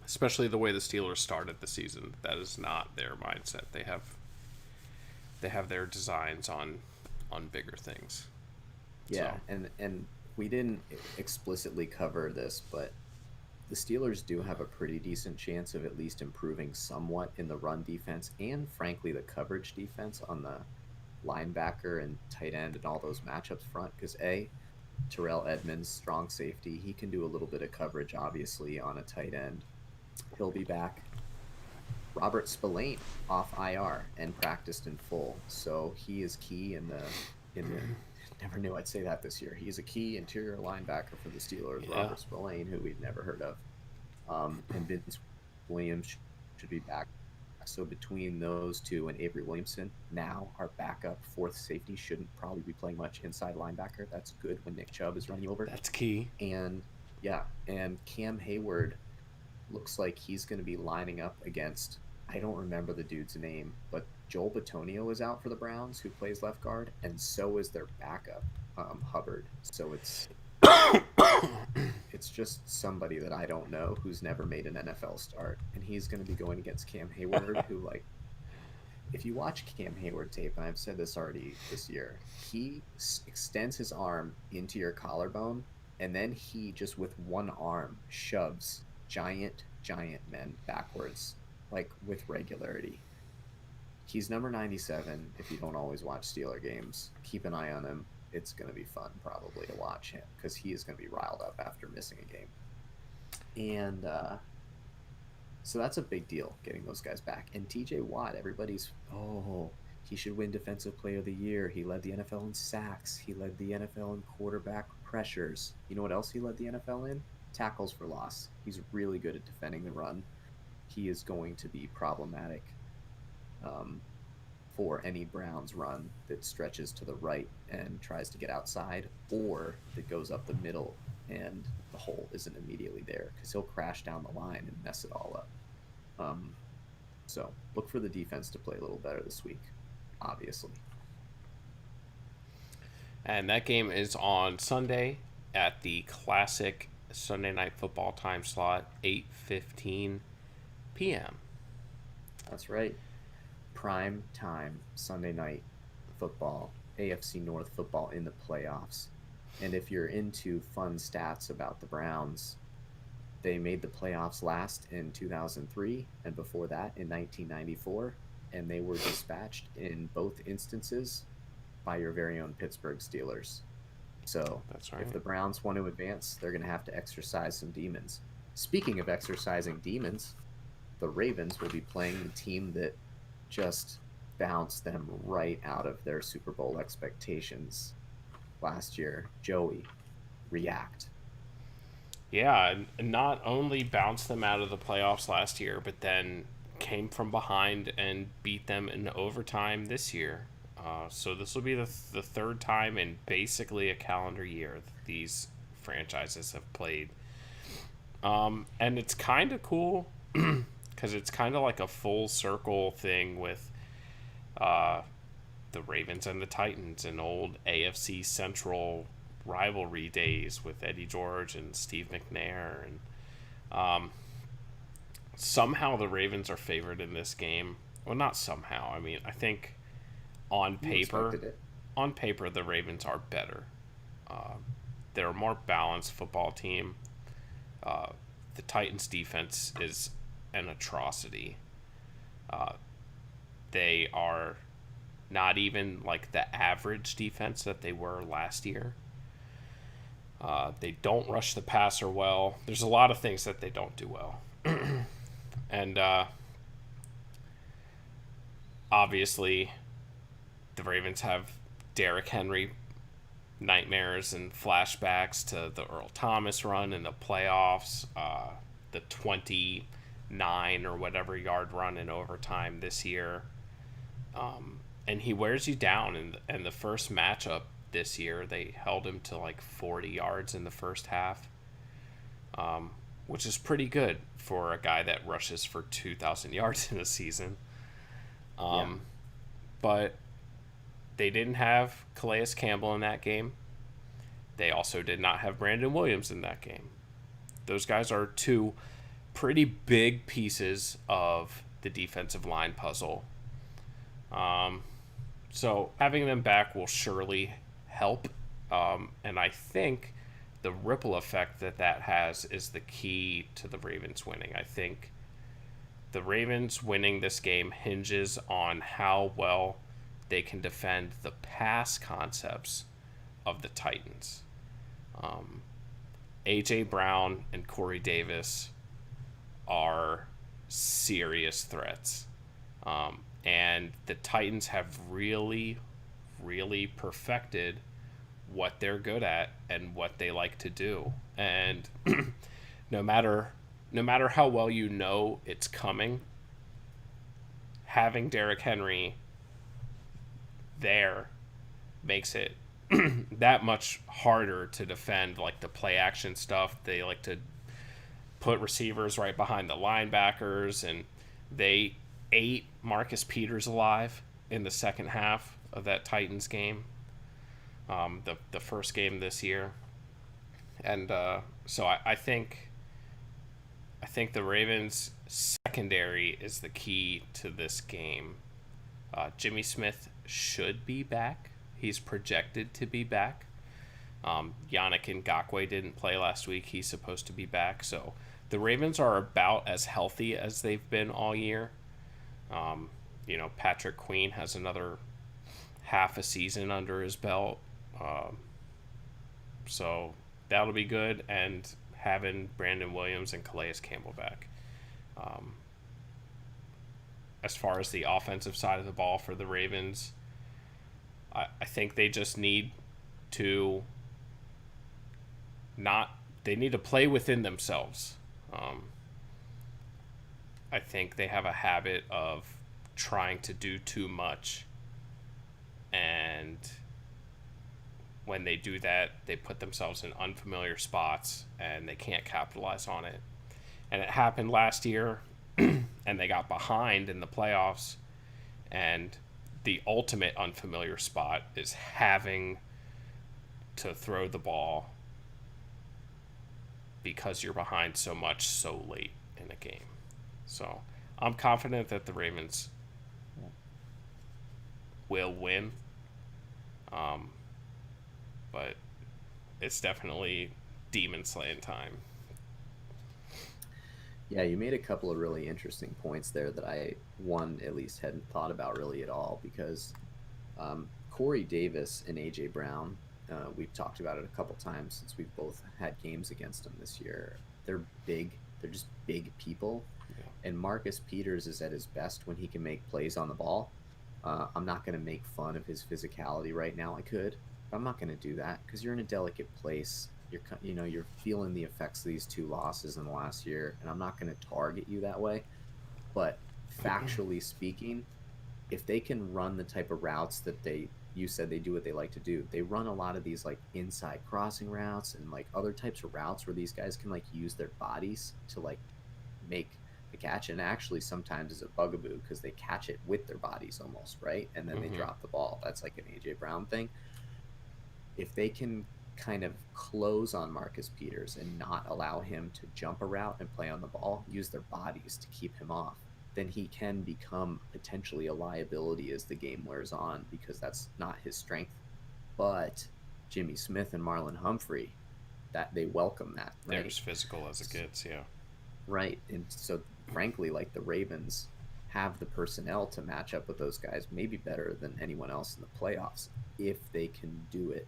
Speaker 1: especially the way the Steelers started the season, that is not their mindset. They have their designs on bigger things.
Speaker 2: Yeah, so. And we didn't explicitly cover this, but the Steelers do have a pretty decent chance of at least improving somewhat in the run defense and, frankly, the coverage defense on the linebacker and tight end and all those matchups front. Because, Terrell Edmonds, strong safety, he can do a little bit of coverage, obviously, on a tight end. He'll be back. Robert Spillane off IR and practiced in full. So he is key in the never knew I'd say that this year. He's a key interior linebacker for the Steelers, Robert Spillane, who we'd never heard of. And Vince Williams should be back. So between those two and Avery Williamson, now our backup 4th safety shouldn't probably be playing much inside linebacker. That's good when Nick Chubb is running over.
Speaker 1: That's key.
Speaker 2: And Cam Hayward looks like he's going to be lining up against, I don't remember the dude's name, but Joel Bitonio is out for the Browns, who plays left guard, and so is their backup, Hubbard. So it's just somebody that I don't know who's never made an NFL start, and he's going to be going against Cam Hayward, who, like, if you watch Cam Hayward tape, and I've said this already this year, he extends his arm into your collarbone, and then he just with one arm shoves giant men backwards, like with regularity. He's number 97. If you don't always watch Steeler games, keep an eye on him. It's going to be fun probably to watch him because he is going to be riled up after missing a game. And so that's a big deal, getting those guys back. And TJ Watt, he should win Defensive Player of the Year. He led the NFL in sacks. He led the NFL in quarterback pressures. You know what else he led the NFL in? Tackles for loss. He's really good at defending the run. He is going to be problematic for any Browns run that stretches to the right and tries to get outside, or that goes up the middle and the hole isn't immediately there, because he'll crash down the line and mess it all up. So look for the defense to play a little better this week, obviously.
Speaker 1: And that game is on Sunday at the classic Sunday Night Football time slot, 8:15 p.m.
Speaker 2: That's right. Prime time Sunday night football, AFC North football in the playoffs. And if you're into fun stats about the Browns, they made the playoffs last in 2003 and before that in 1994, and they were dispatched in both instances by your very own Pittsburgh Steelers. So
Speaker 1: That's right.
Speaker 2: if the Browns want to advance, they're going to have to exercise some demons. Speaking of exercising demons, the Ravens will be playing the team that just bounced them right out of their Super Bowl expectations last year. Joey, react.
Speaker 1: Yeah, and not only bounced them out of the playoffs last year, but then came from behind and beat them in overtime this year. So this will be the third time in basically a calendar year that these franchises have played. And it's kind of cool because it's kind of like a full circle thing with the Ravens and the Titans and old AFC Central rivalry days with Eddie George and Steve McNair. And somehow the Ravens are favored in this game. Well, not somehow. I mean, I think on paper, the Ravens are better. They're a more balanced football team. The Titans' defense is an atrocity. They are not even like the average defense that they were last year. They don't rush the passer well. There's a lot of things that they don't do well. And obviously, the Ravens have Derrick Henry nightmares and flashbacks to the Earl Thomas run in the playoffs, the 29 or whatever yard run in overtime this year. And he wears you down. And the first matchup this year, they held him to like 40 yards in the first half, which is pretty good for a guy that rushes for 2,000 yards in a season. But they didn't have Calais Campbell in that game. They also did not have Brandon Williams in that game. Those guys are two pretty big pieces of the defensive line puzzle. So having them back will surely help. And I think the ripple effect that has is the key to the Ravens winning. I think the Ravens winning this game hinges on how well they can defend the pass concepts of the Titans. A.J. Brown and Corey Davis are serious threats. And the Titans have really, really perfected what they're good at and what they like to do. And no matter how well you know it's coming, having Derrick Henry there makes it that much harder to defend, like the play action stuff. They like to put receivers right behind the linebackers, and they ate Marcus Peters alive in the second half of that Titans game, the first game this year. And so I think the Ravens secondary is the key to this game. Jimmy Smith should be back. He's projected to be back. Yannick Ngakoue didn't play last week. He's supposed to be back. So the Ravens are about as healthy as they've been all year. Patrick Queen has another half a season under his belt. So that'll be good. And having Brandon Williams and Calais Campbell back. as far as the offensive side of the ball for the Ravens. I think they just need to not they need to play within themselves. Um, I think they have a habit of trying to do too much, and when they do that, they put themselves in unfamiliar spots and they can't capitalize on it. And it happened last year, and they got behind in the playoffs. And the ultimate unfamiliar spot is having to throw the ball because you're behind so much so late in a game. So I'm confident that the Ravens will win, um, but it's definitely demon slaying time.
Speaker 2: Yeah, you made a couple of really interesting points there that I, one, at least hadn't thought about really at all because Corey Davis and AJ Brown, we've talked about it a couple times since we've both had games against them this year. They're big. They're just big people.
Speaker 1: Yeah.
Speaker 2: And Marcus Peters is at his best when he can make plays on the ball. I'm not going to make fun of his physicality right now. I could, but I'm not going to do that because you're in a delicate place. You're feeling the effects of these two losses in the last year, and I'm not going to target you that way. But factually speaking, if they can run the type of routes that you said they do what they like to do, they run a lot of these like inside crossing routes and like other types of routes where these guys can like use their bodies to like make the catch, and actually sometimes is a bugaboo because they catch it with their bodies almost, right, and then they drop the ball. That's like an AJ Brown thing. If they can kind of close on Marcus Peters and not allow him to jump a route and play on the ball, use their bodies to keep him off, then he can become potentially a liability as the game wears on because that's not his strength. But Jimmy Smith and Marlon Humphrey, that they welcome that, right?
Speaker 1: They're as physical as it gets, yeah.
Speaker 2: Right. And so frankly, like the Ravens have the personnel to match up with those guys maybe better than anyone else in the playoffs if they can do it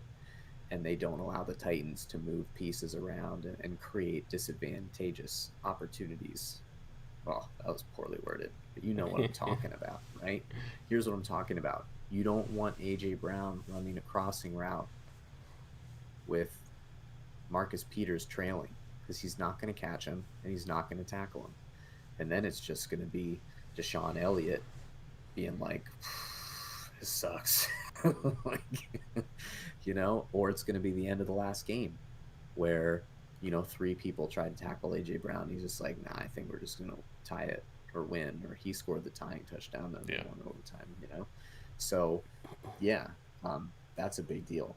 Speaker 2: and they don't allow the Titans to move pieces around and create disadvantageous opportunities. Well, that was poorly worded, but you know what I'm talking about, right? Here's what I'm talking about. You don't want AJ Brown running a crossing route with Marcus Peters trailing because he's not going to catch him and he's not going to tackle him. And then it's just going to be Deshaun Elliott being like, this sucks. Like, or it's going to be the end of the last game where, three people tried to tackle AJ Brown. He's just like, nah, I think we're just going to tie it or win. Or he scored the tying touchdown and won overtime, So, yeah, that's a big deal.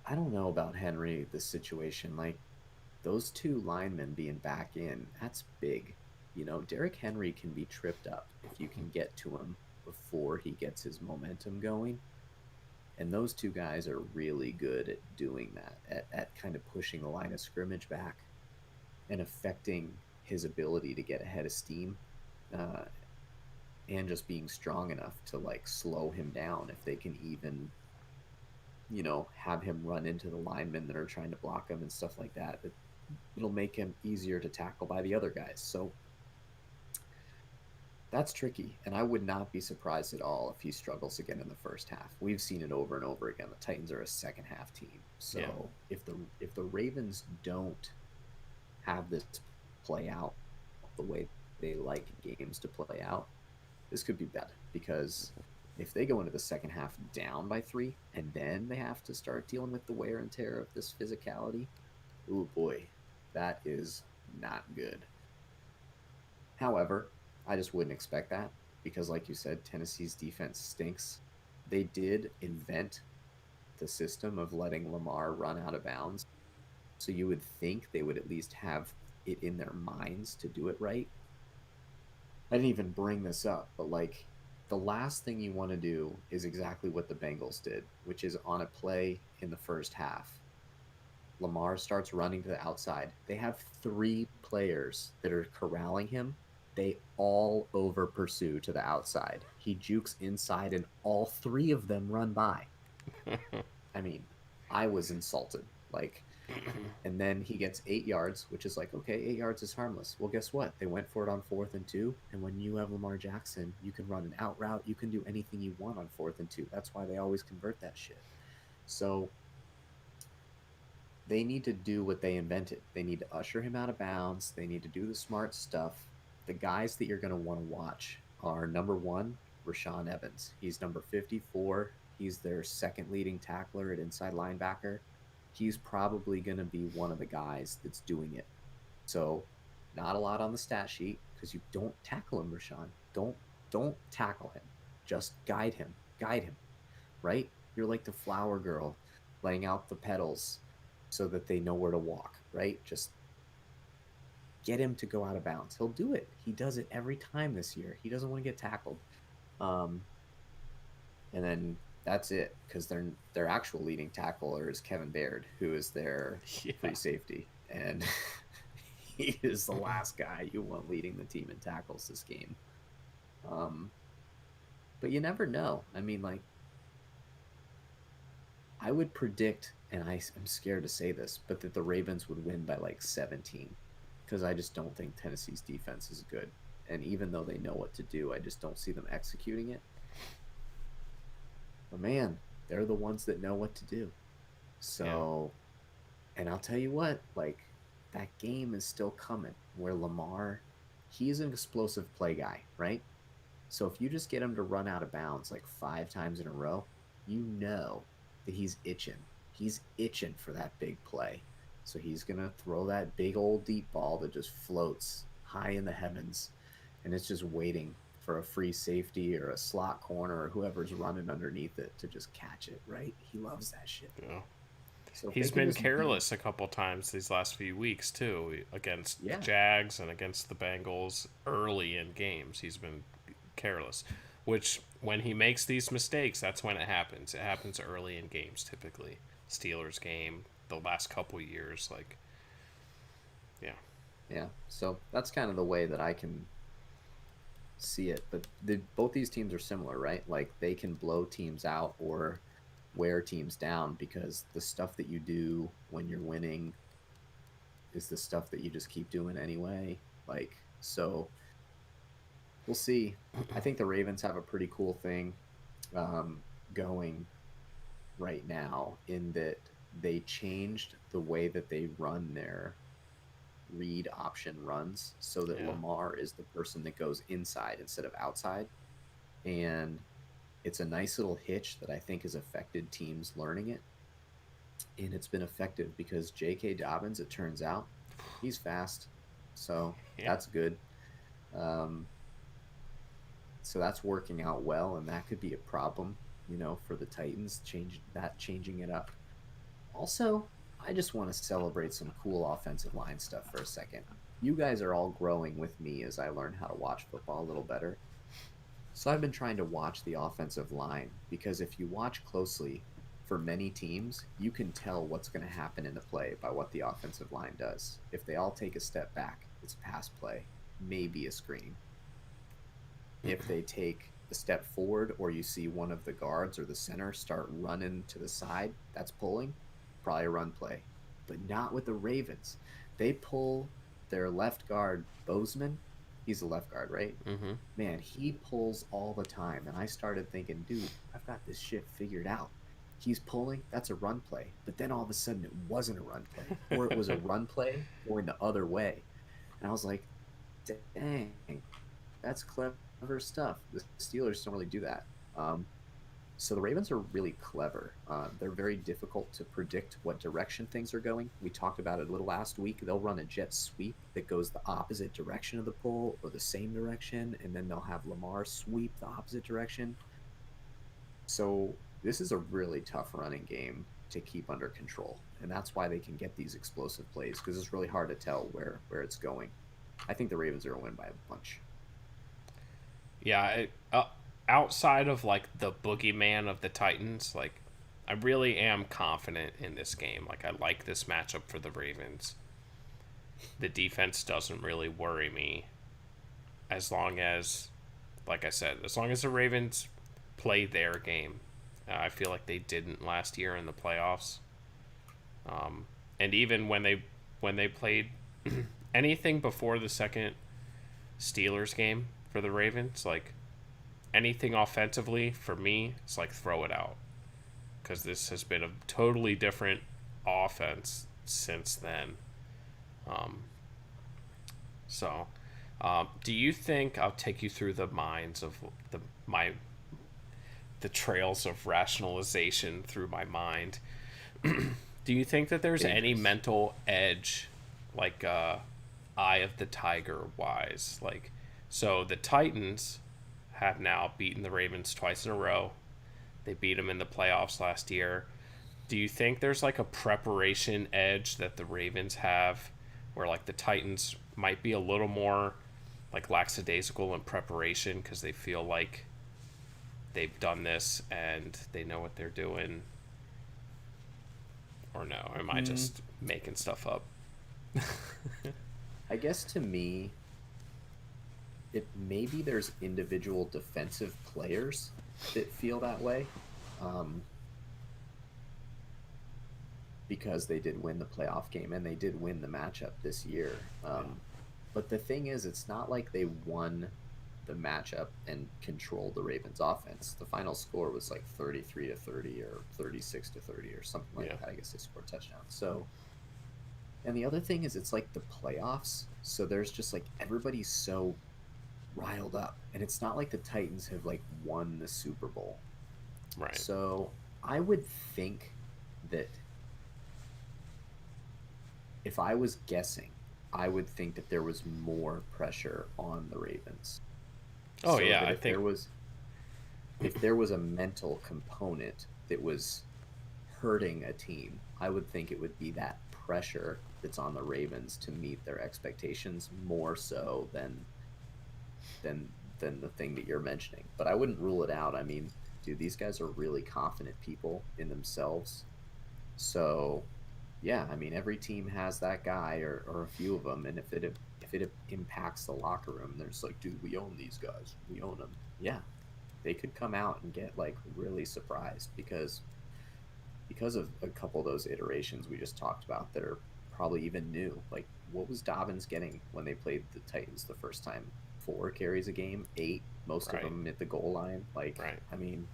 Speaker 2: I don't know about Henry, this situation. Like, those two linemen being back in, that's big. Derrick Henry can be tripped up if you can get to him before he gets his momentum going. And those two guys are really good at doing that, at kind of pushing the line of scrimmage back and affecting his ability to get ahead of steam, and just being strong enough to like slow him down if they can even, have him run into the linemen that are trying to block him and stuff like that. It'll make him easier to tackle by the other guys. So that's tricky, and I would not be surprised at all if he struggles again in the first half. We've seen it over and over again. The Titans are a second half team. So yeah. If the Ravens don't have this play out the way they like games to play out, this could be bad, because if they go into the second half down by 3 and then they have to start dealing with the wear and tear of this physicality, ooh boy, that is not good. However, I just wouldn't expect that because, like you said, Tennessee's defense stinks. They did invent the system of letting Lamar run out of bounds. So you would think they would at least have it in their minds to do it right. I didn't even bring this up, but like the last thing you want to do is exactly what the Bengals did, which is on a play in the first half. Lamar starts running to the outside. They have 3 players that are corralling him. They all over pursue to the outside. He jukes inside and all 3 of them run by. I mean, I was insulted. Like, And then he gets 8 yards, which is like, okay, 8 yards is harmless. Well, guess what? They went for it on 4th and 2. And when you have Lamar Jackson, you can run an out route. You can do anything you want on 4th and 2. That's why they always convert that shit. So they need to do what they invented. They need to usher him out of bounds. They need to do the smart stuff. The guys that you're going to want to watch are number one, Rashaan Evans. He's number 54. He's their second leading tackler at inside linebacker. He's probably going to be one of the guys that's doing it. So, not a lot on the stat sheet because you don't tackle him, Rashaan. Don't tackle him. Just guide him. Guide him. Right? You're like the flower girl laying out the petals so that they know where to walk, right? Just get him to go out of bounds. He'll do it. He does it every time this year. He doesn't want to get tackled. And then that's it, because their actual leading tackler is Kevin Baird, who is their free safety. And he is the last guy you want leading the team in tackles this game. But you never know. I mean, like, I would predict, and I'm scared to say this, but that the Ravens would win by like 17, because I just don't think Tennessee's defense is good. And even though they know what to do, I just don't see them executing it. But man, they're the ones that know what to do. So, and I'll tell you what, like, that game is still coming where Lamar, he's an explosive play guy, right? So if you just get him to run out of bounds like 5 times in a row, you know that he's itching. He's itching for that big play. So he's going to throw that big old deep ball that just floats high in the heavens, and it's just waiting for a free safety or a slot corner or whoever's running underneath it to just catch it, right? He loves that shit.
Speaker 1: Yeah.
Speaker 2: So
Speaker 1: he's been careless a couple times these last few weeks too, against the Jags and against the Bengals early in games. He's been careless, which when he makes these mistakes, that's when it happens. It happens early in games typically. Steelers game, the last couple years, like,
Speaker 2: yeah. So that's kind of the way that I can see it. But both these teams are similar, right? Like, they can blow teams out or wear teams down because the stuff that you do when you're winning is the stuff that you just keep doing anyway. Like, so we'll see. I think the Ravens have a pretty cool thing going right now, in that they changed the way that they run their read option runs so that Lamar is the person that goes inside instead of outside. And it's a nice little hitch that I think has affected teams learning it. And it's been effective because J.K. Dobbins, it turns out, he's fast. So that's good. So that's working out well, and that could be a problem, for the Titans, changing it up. Also, I just want to celebrate some cool offensive line stuff for a second. You guys are all growing with me as I learn how to watch football a little better. So I've been trying to watch the offensive line, because if you watch closely, for many teams, you can tell what's going to happen in the play by what the offensive line does. If they all take a step back, it's a pass play, maybe a screen. If they take a step forward, or you see one of the guards or the center start running to the side, that's pulling, probably a run play. But not with the Ravens. They pull their left guard, Bozeman. He's a left guard, right?
Speaker 1: Mm-hmm.
Speaker 2: Man, he pulls all the time. And I started thinking, dude, I've got this shit figured out. He's pulling, that's a run play. But then all of a sudden it wasn't a run play. Or it was a run play going the other way. And I was like, dang, that's clever stuff. The Steelers don't really do that. So the Ravens are really clever. They're very difficult to predict what direction things are going. We talked about it a little last week. They'll run a jet sweep that goes the opposite direction of the pull or the same direction, and then they'll have Lamar sweep the opposite direction. So this is a really tough running game to keep under control, and that's why they can get these explosive plays, because it's really hard to tell where it's going. I think the Ravens are going to win by a bunch.
Speaker 1: Yeah, outside of like the boogeyman of the Titans, like, I really am confident in this game. Like, I like this matchup for the Ravens. The defense doesn't really worry me, as long as, like I said, as long as the Ravens play their game. I feel like they didn't last year in the playoffs. And even when they played anything before the second Steelers game for the Ravens, like anything offensively for me, it's like throw it out because this has been a totally different offense since then. Um, so, do you think I'll take you through the minds of the trails of rationalization through my mind? Do you think that there's any
Speaker 2: Dangerous.
Speaker 1: mental edge, like eye of the tiger wise? Like, so the Titans have now beaten the Ravens twice in a row. They beat them in the playoffs last year. Do you think there's like a preparation edge that the Ravens have, where like the Titans might be a little more like lackadaisical in preparation because they feel like they've done this and they know what they're doing? Or no? Am I
Speaker 2: Mm,
Speaker 1: just making stuff up?
Speaker 2: I guess to me, it maybe there's individual defensive players that feel that way, um, because they did win the playoff game and they did win the matchup this year.
Speaker 1: Yeah.
Speaker 2: But the thing is, it's not like they won the matchup and controlled the Ravens offense. The final score was like 33-30 or 36-30 or something like
Speaker 1: Yeah.
Speaker 2: that. I guess they scored touchdowns. So, and the other thing is, it's like the playoffs. So there's just like everybody's so riled up. And it's not like the Titans have like won the Super Bowl.
Speaker 1: Right.
Speaker 2: So I would think that if I was guessing, I would think that there was more pressure on the Ravens.
Speaker 1: Oh
Speaker 2: So
Speaker 1: yeah,
Speaker 2: that
Speaker 1: I think
Speaker 2: if there was a mental component that was hurting a team, I would think it would be that pressure that's on the Ravens to meet their expectations more so than than the thing that you're mentioning. But I wouldn't rule it out. I mean, dude, these guys are really confident people in themselves. So, yeah, I mean, every team has that guy or a few of them, and if it impacts the locker room, there's like, dude, we own these guys, we own them. Yeah, they could come out and get like really surprised because of a couple of those iterations we just talked about that are probably even new. Like, what was Dobbins getting when they played the Titans the first time? 4 carries a game, 8, most of
Speaker 1: right.
Speaker 2: them at the goal line. Like,
Speaker 1: Right.
Speaker 2: I mean,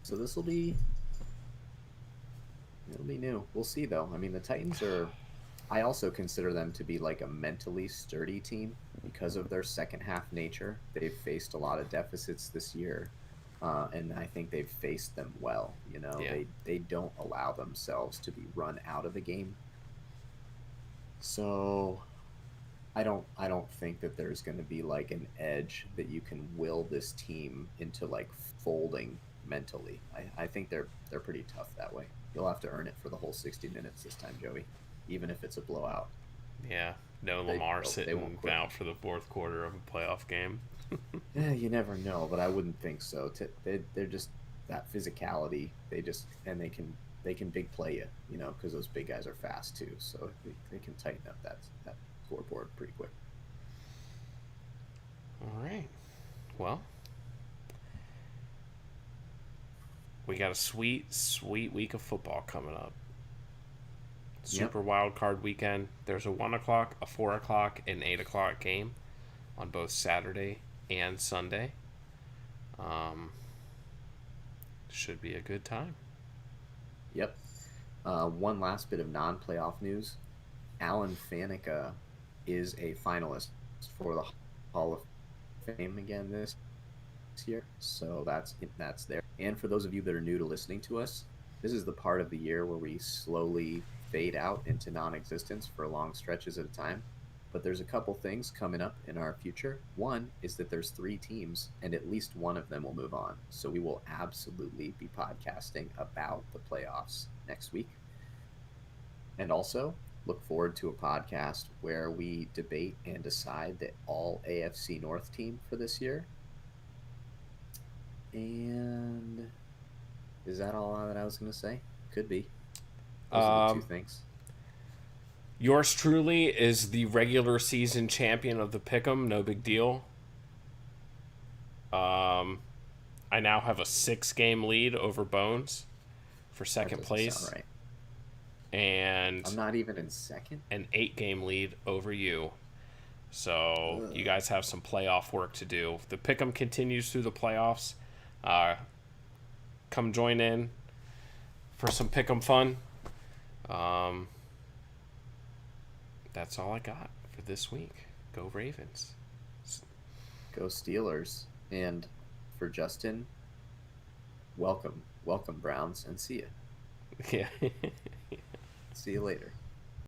Speaker 2: so this will be it'll be new. We'll see though. I mean, the Titans are. I also consider them to be like a mentally sturdy team because of their second half nature. They've faced a lot of deficits this year, and I think they've faced them well. You know,
Speaker 1: Yeah.
Speaker 2: they don't allow themselves to be run out of a game. So I don't think that there's going to be like an edge that you can will this team into like folding mentally. I think they're pretty tough that way. You'll have to earn it for the whole 60 minutes this time, Joey, even if it's a blowout.
Speaker 1: Yeah. No
Speaker 2: They
Speaker 1: Lamar
Speaker 2: they won't
Speaker 1: sitting
Speaker 2: quit.
Speaker 1: out for the fourth quarter of a playoff game.
Speaker 2: Yeah, you never know, but I wouldn't think so. They're just that physicality. They just and they can big play you, you know, because those big guys are fast too. So they can tighten up that scoreboard pretty quick.
Speaker 1: All right. Well, we got a sweet, sweet week of football coming up.
Speaker 2: Yep.
Speaker 1: Super wild card weekend. There's a 1 o'clock, a 4 o'clock, and 8 o'clock game on both Saturday and Sunday. Um, should be a good time.
Speaker 2: Yep. One last bit of non-playoff news. Alan Faneca is a finalist for the Hall of Fame again this year. So that's there. And for those of you that are new to listening to us, this is the part of the year where we slowly fade out into non-existence for long stretches at a time. But there's a couple things coming up in our future. One is that there's 3 teams, and at least one of them will move on. So we will absolutely be podcasting about the playoffs next week. And also, look forward to a podcast where we debate and decide the all AFC North team for this year. And is that all that I was going to say? Could be. Those are the 2
Speaker 1: Um,
Speaker 2: things.
Speaker 1: yours truly is the regular season champion of the Pick'em. No big deal. Um, I now have a 6-game lead over Bones for
Speaker 2: That
Speaker 1: second
Speaker 2: doesn't sound
Speaker 1: place.
Speaker 2: right.
Speaker 1: and
Speaker 2: I'm not even in second.
Speaker 1: an 8-game lead over you. So
Speaker 2: Ugh.
Speaker 1: you guys have some playoff work to do. The pick'em continues through the playoffs. Come join in for some pick'em fun. That's all I got for this week. Go Ravens.
Speaker 2: Go Steelers. And for Justin, welcome Browns, and see you.
Speaker 1: Yeah.
Speaker 2: See you later.